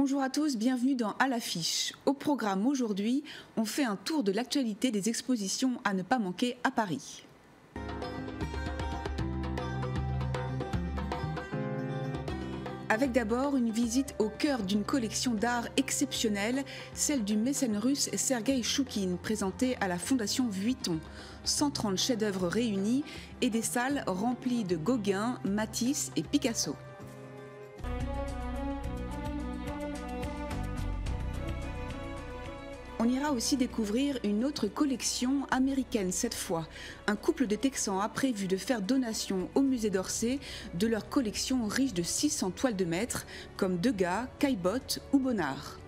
Bonjour à tous, bienvenue dans À l'affiche. Au programme aujourd'hui, on fait un tour de l'actualité des expositions à ne pas manquer à Paris. Avec d'abord une visite au cœur d'une collection d'art exceptionnelle, celle du mécène russe Sergueï Chtchoukine, présentée à la Fondation Vuitton. 130 chefs-d'œuvre réunis et des salles remplies de Gauguin, Matisse et Picasso. On ira aussi découvrir une autre collection américaine cette fois. Un couple de Texans a prévu de faire donation au musée d'Orsay de leur collection riche de 600 toiles de maître comme Degas, Caillebotte ou Bonnard.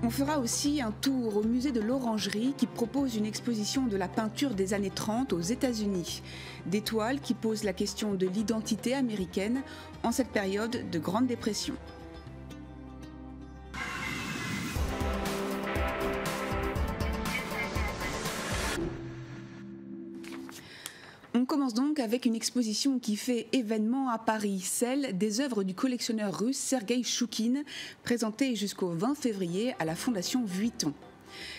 On fera aussi un tour au musée de l'Orangerie qui propose une exposition de la peinture des années 30 aux États-Unis. Des toiles qui posent la question de l'identité américaine en cette période de Grande Dépression. On commence donc avec une exposition qui fait événement à Paris, celle des œuvres du collectionneur russe Sergueï Chtchoukine, présentée jusqu'au 20 février à la Fondation Vuitton.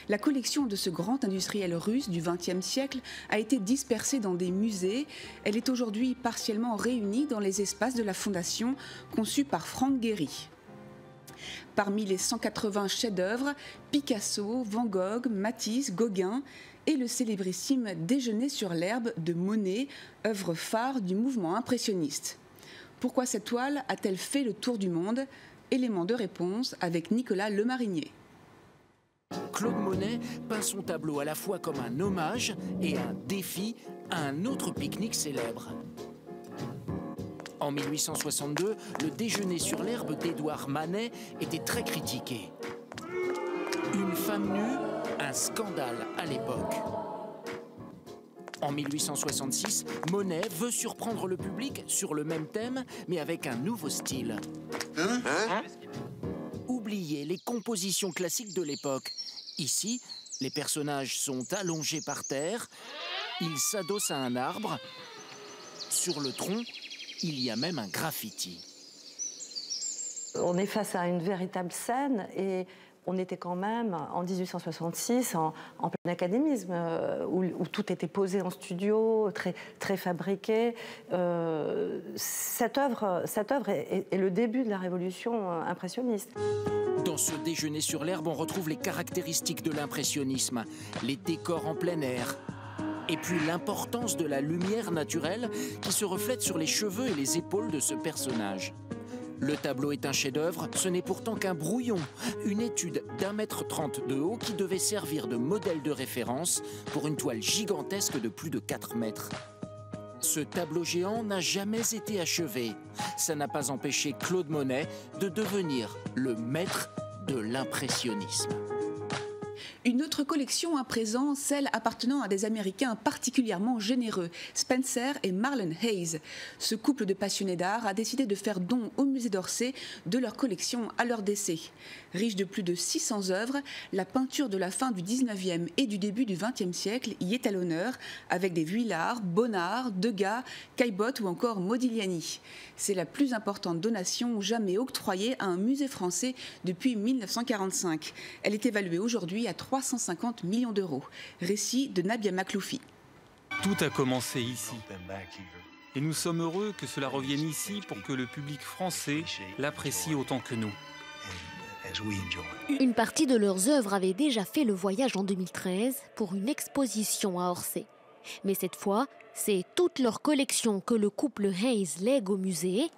La collection de ce grand industriel russe du XXe siècle a été dispersée dans des musées. Elle est aujourd'hui partiellement réunie dans les espaces de la Fondation, conçus par Franck Gehry. Parmi les 180 chefs-d'œuvre, Picasso, Van Gogh, Matisse, Gauguin et le célébrissime Déjeuner sur l'herbe de Monet, œuvre phare du mouvement impressionniste. Pourquoi cette toile a-t-elle fait le tour du monde? Élément de réponse avec Nicolas Lemarinier. Claude Monet peint son tableau à la fois comme un hommage et un défi à un autre pique-nique célèbre. En 1862, le Déjeuner sur l'herbe d'Édouard Manet était très critiqué. Une femme nue, un scandale à l'époque. En 1866, Monet veut surprendre le public sur le même thème, mais avec un nouveau style. Oubliez les compositions classiques de l'époque. Ici, les personnages sont allongés par terre, ils s'adossent à un arbre. Sur le tronc, il y a même un graffiti. On est face à une véritable scène et on était quand même en 1866 en plein académisme où tout était posé en studio, très fabriqué. Cette œuvre est le début de la révolution impressionniste. Dans ce Déjeuner sur l'herbe, on retrouve les caractéristiques de l'impressionnisme, les décors en plein air, et puis l'importance de la lumière naturelle qui se reflète sur les cheveux et les épaules de ce personnage. Le tableau est un chef-d'œuvre, ce n'est pourtant qu'un brouillon, une étude d'1,30 m de haut qui devait servir de modèle de référence pour une toile gigantesque de plus de 4 mètres. Ce tableau géant n'a jamais été achevé. Ça n'a pas empêché Claude Monet de devenir le maître de l'impressionnisme. Une autre collection à présent, celle appartenant à des Américains particulièrement généreux, Spencer et Marlon Hayes. Ce couple de passionnés d'art a décidé de faire don au musée d'Orsay de leur collection à leur décès. Riche de plus de 600 œuvres, la peinture de la fin du 19e et du début du 20e siècle y est à l'honneur, avec des Vuillard, Bonnard, Degas, Caillebotte ou encore Modigliani. C'est la plus importante donation jamais octroyée à un musée français depuis 1945. Elle est évaluée aujourd'hui à 350 millions d'euros. Récit de Nabia Makloufi. Tout a commencé ici. Et nous sommes heureux que cela revienne ici pour que le public français l'apprécie autant que nous. Une partie de leurs œuvres avait déjà fait le voyage en 2013 pour une exposition à Orsay. Mais cette fois, c'est toute leur collection que le couple Hayes lègue au musée,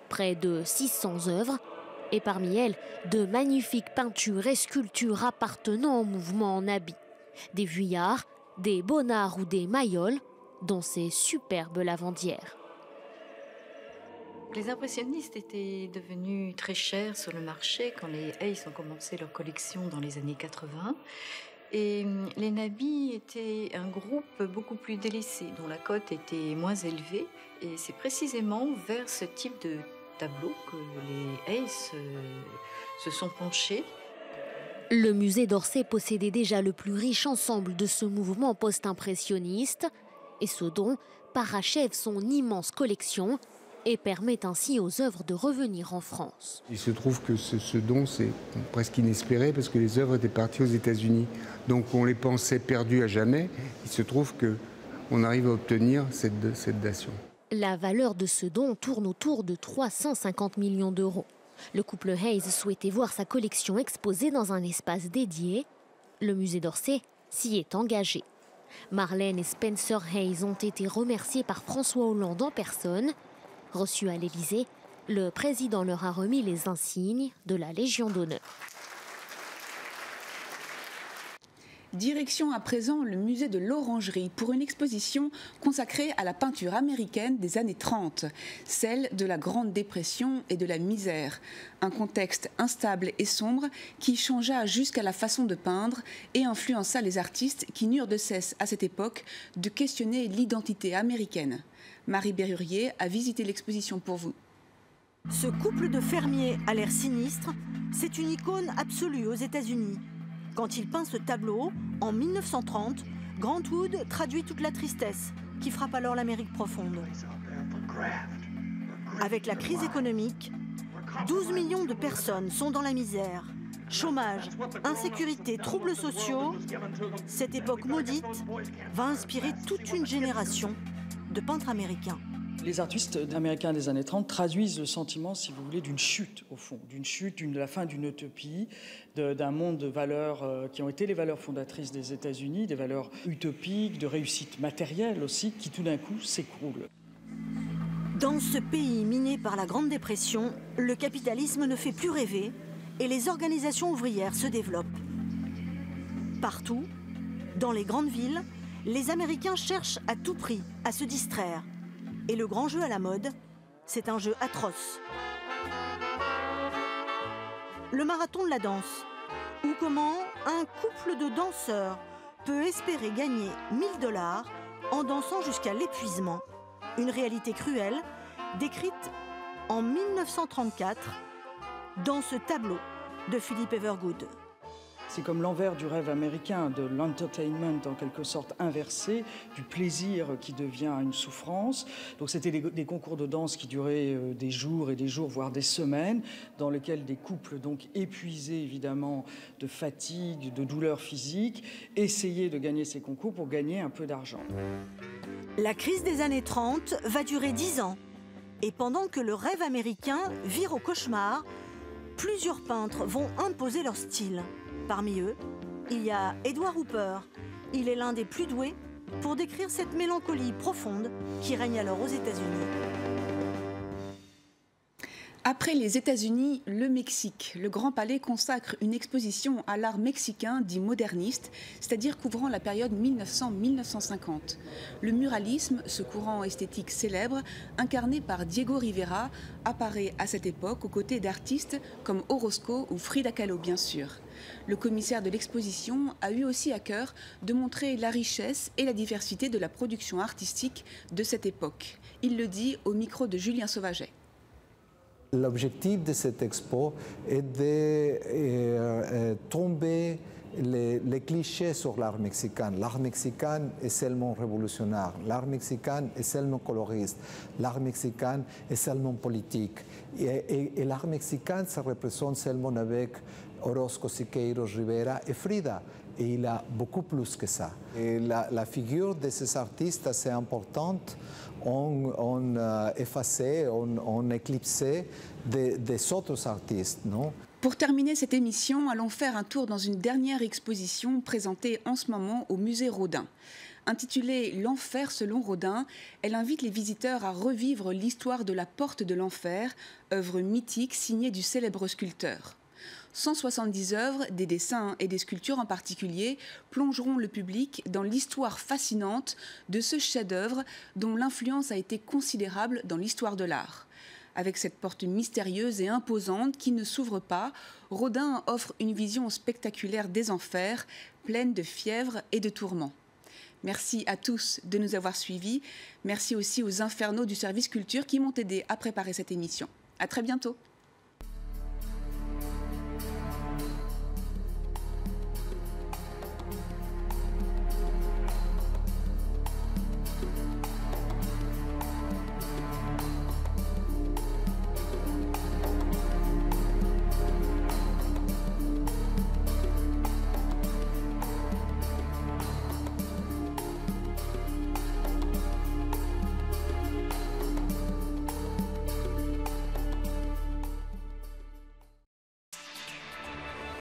près de 600 œuvres, et parmi elles, de magnifiques peintures et sculptures appartenant au mouvement en habit. Des Vuillard, des Bonnard ou des Mayol, dans ces superbes lavandières. Les impressionnistes étaient devenus très chers sur le marché quand les Hayes ont commencé leur collection dans les années 80. Et les Nabis étaient un groupe beaucoup plus délaissé, dont la cote était moins élevée. Et c'est précisément vers ce type de tableau que les Hayes se sont penchés. Le musée d'Orsay possédait déjà le plus riche ensemble de ce mouvement post-impressionniste. Et ce don parachève son immense collection et permet ainsi aux œuvres de revenir en France. Il se trouve que ce don, c'est presque inespéré parce que les œuvres étaient parties aux États-Unis. Donc on les pensait perdues à jamais. Il se trouve qu'on arrive à obtenir cette dation. La valeur de ce don tourne autour de 350 millions d'euros. Le couple Hayes souhaitait voir sa collection exposée dans un espace dédié. Le musée d'Orsay s'y est engagé. Marlène et Spencer Hayes ont été remerciés par François Hollande en personne. Reçus à l'Élysée, le président leur a remis les insignes de la Légion d'honneur. Direction à présent le musée de l'Orangerie pour une exposition consacrée à la peinture américaine des années 30, celle de la Grande Dépression et de la misère. Un contexte instable et sombre qui changea jusqu'à la façon de peindre et influença les artistes qui n'eurent de cesse à cette époque de questionner l'identité américaine. Marie Berrurier a visité l'exposition pour vous. Ce couple de fermiers à l'air sinistre, c'est une icône absolue aux États-Unis. Quand il peint ce tableau, en 1930, Grant Wood traduit toute la tristesse qui frappe alors l'Amérique profonde. Avec la crise économique, 12 millions de personnes sont dans la misère. Chômage, insécurité, troubles sociaux, cette époque maudite va inspirer toute une génération de peintres américains. Les artistes américains des années 30 traduisent le sentiment, si vous voulez, d'une chute, au fond, d'une chute, de la fin d'une utopie, d'un monde de valeurs qui ont été les valeurs fondatrices des États-Unis, des valeurs utopiques, de réussite matérielle aussi, qui tout d'un coup s'écroulent. Dans ce pays miné par la Grande Dépression, le capitalisme ne fait plus rêver et les organisations ouvrières se développent. Partout, dans les grandes villes, les Américains cherchent à tout prix à se distraire. Et le grand jeu à la mode, c'est un jeu atroce. Le marathon de la danse, ou comment un couple de danseurs peut espérer gagner 1 000 $ en dansant jusqu'à l'épuisement. Une réalité cruelle, décrite en 1934 dans ce tableau de Philip Evergood. C'est comme l'envers du rêve américain, de l'entertainment en quelque sorte inversé, du plaisir qui devient une souffrance. Donc c'était des concours de danse qui duraient des jours et des jours, voire des semaines, dans lesquels des couples donc épuisés évidemment de fatigue, de douleurs physiques, essayaient de gagner ces concours pour gagner un peu d'argent. La crise des années 30 va durer 10 ans. Et pendant que le rêve américain vire au cauchemar, plusieurs peintres vont imposer leur style. Parmi eux, il y a Edward Hopper. Il est l'un des plus doués pour décrire cette mélancolie profonde qui règne alors aux États-Unis. Après les États-Unis, le Mexique. Le Grand Palais consacre une exposition à l'art mexicain dit moderniste, c'est-à-dire couvrant la période 1900-1950. Le muralisme, ce courant esthétique célèbre, incarné par Diego Rivera, apparaît à cette époque aux côtés d'artistes comme Orozco ou Frida Kahlo, bien sûr. Le commissaire de l'exposition a eu aussi à cœur de montrer la richesse et la diversité de la production artistique de cette époque. Il le dit au micro de Julien Sauvaget. L'objectif de cette expo est de tomber les clichés sur l'art mexicain. L'art mexicain est seulement révolutionnaire, l'art mexicain est seulement coloriste, l'art mexicain est seulement politique. Et l'art mexicain se représente seulement avec Orozco, Siqueiros, Rivera et Frida. Et il a beaucoup plus que ça. Et la figure de ces artistes assez importante ont effacé, ont éclipsé des autres artistes, non? Pour terminer cette émission, allons faire un tour dans une dernière exposition présentée en ce moment au Musée Rodin. Intitulée « L'enfer selon Rodin », elle invite les visiteurs à revivre l'histoire de la Porte de l'Enfer, œuvre mythique signée du célèbre sculpteur. 170 œuvres, des dessins et des sculptures en particulier, plongeront le public dans l'histoire fascinante de ce chef-d'œuvre dont l'influence a été considérable dans l'histoire de l'art. Avec cette porte mystérieuse et imposante qui ne s'ouvre pas, Rodin offre une vision spectaculaire des enfers, pleine de fièvre et de tourments. Merci à tous de nous avoir suivis. Merci aussi aux infernaux du service culture qui m'ont aidé à préparer cette émission. À très bientôt.